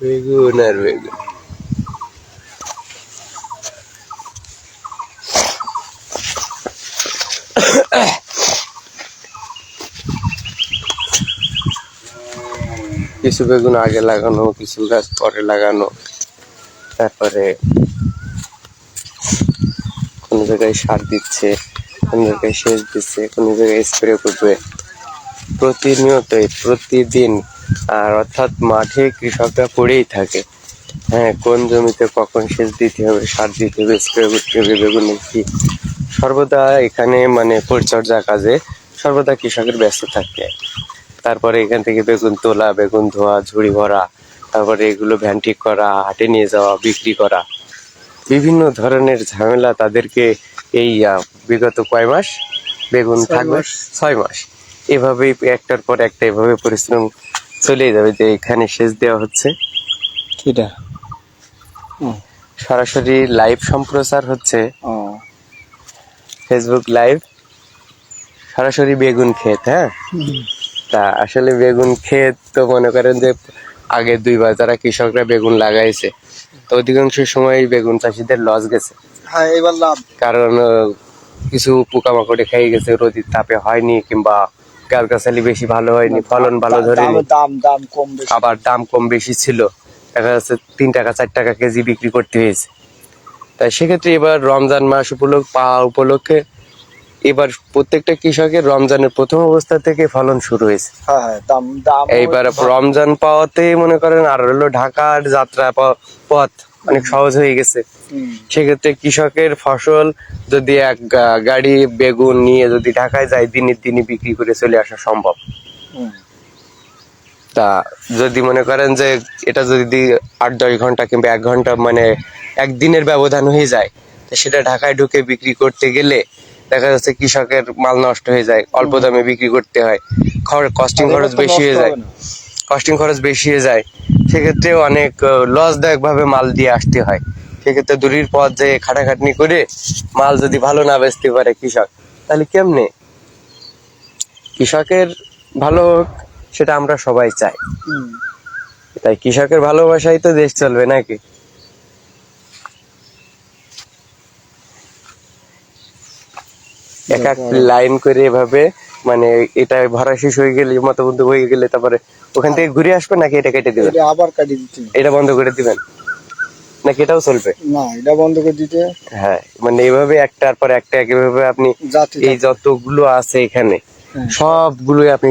বেগুন আর বেগুন। কিছু বেগুন আগে লাগানো, কিছু গাছ পরে লাগানো, তারপরে কোন জায়গায় সার দিচ্ছে, কোন জায়গায় সেচ দিচ্ছে, কোন জায়গায় স্প্রে করবে, প্রতিনিয়তই প্রতিদিন। আর অর্থাৎ মাঠে কৃষকরা পড়েই থাকে। হ্যাঁ, কোন জমিতে কখন সেচ দিতে হবে, সার দিতে হবে, স্প্রে করতে হবে, বেগুনের কি, সর্বদা এখানে মানে পরিচর্যা কাজে সর্বদা কৃষকের ব্যস্ত থাকে। তারপরে এখান থেকে বেগুন তোলা, বেগুন ধোয়া, ঝুড়ি ভরা, তারপরে এগুলো ভ্যান ঠিক করা, হাটে নিয়ে যাওয়া, বিক্রি করা, বিভিন্ন ধরনের ঝামেলা তাদেরকে এই বিগত কয় মাস বেগুন থাকবে 6 মাস এভাবেই একটার পর একটা এভাবে পরিশ্রম চলেই যাবে। যে এখানে সেচ দেওয়া হচ্ছে, কিটা সরাসরি লাইভ সম্প্রচার হচ্ছে, ফেসবুক লাইভ, সরাসরি বেগুন ক্ষেত। হ্যাঁ, তা আসলে বেগুন ক্ষেত তো মনে করেন যে আগে 2 বার যারা কৃষকরা বেগুন লাগাইছে, তো অধিকাংশ সময় বেগুন চাষিদের লস গেছে। হ্যাঁ, এবার লাভ। কারণ কিছু পোকামাকড়ে খেয়ে গেছে, রোদের তাপে হয়নি, কিংবা গাছগাছালি বেশি ভালো হয়নি, ফলন ভালো ধরেনি, দাম কম বেশি, আবার দাম কম বেশি ছিল, দেখা যাচ্ছে 3 টাকা 4 টাকা কেজি বিক্রি করতে হয়েছে। তাই সেক্ষেত্রে এবার রমজান মাস উপলক্ষে এবার প্রত্যেকটা কৃষকের রমজানের প্রথম অবস্থা থেকে ফলন শুরু হয়েছে। এইবার রমজান পাওয়াতে মনে করেন আর হলো ঢাকার যাত্রা পথ অনেক সহজ হয়ে গেছে। সেক্ষেত্রে কৃষকের ফসল যদি এক গাড়ি বেগুন নিয়ে যদি ঢাকায় যায়, দিনের দিনই বিক্রি করে চলে আসা সম্ভব। তা যদি মনে করেন যে এটা যদি 8-10 ঘন্টা কিংবা 1 ঘন্টা মানে একদিনের ব্যবধান হয়ে যায়, সেটা ঢাকায় ঢুকে বিক্রি করতে গেলে দেখা যাচ্ছে কৃষকের মাল নষ্ট হয়ে যায়, অল্প দামে বিক্রি করতে হয়, কস্টিং খরচ বেশি হয়ে যায়, সেক্ষেত্রে অনেক লসদায়ক ভাবে মাল দিয়ে আসতে হয়। সেক্ষেত্রে দূরের পথ যে খাটাখাটনি করে মাল যদি ভালো না বেচতে পারে কৃষক, তাহলে কেমনে? কৃষকের ভালো হোক, সেটা আমরা সবাই চাই। তাই কৃষকের ভালোবাসাই তো দেশ চলবে নাকি? এক এক লাইন করে এভাবে মানে এটা ভরা শেষ হয়ে গেলে, মতবন্ধ হয়ে গেলে, তারপরে ওখান থেকে ঘুরে আসবে নাকি এটা কেটে দিবেন? আবার কাটিয়ে দিতে, এটা বন্ধ করে দিবেন নাকি এটাও চলবে? না, এটা বন্ধ করে দিতে। হ্যাঁ, মানে এইভাবে একটার পর একটা এভাবে আপনি এই যতগুলো আছে এখানে সবগুলোই আপনি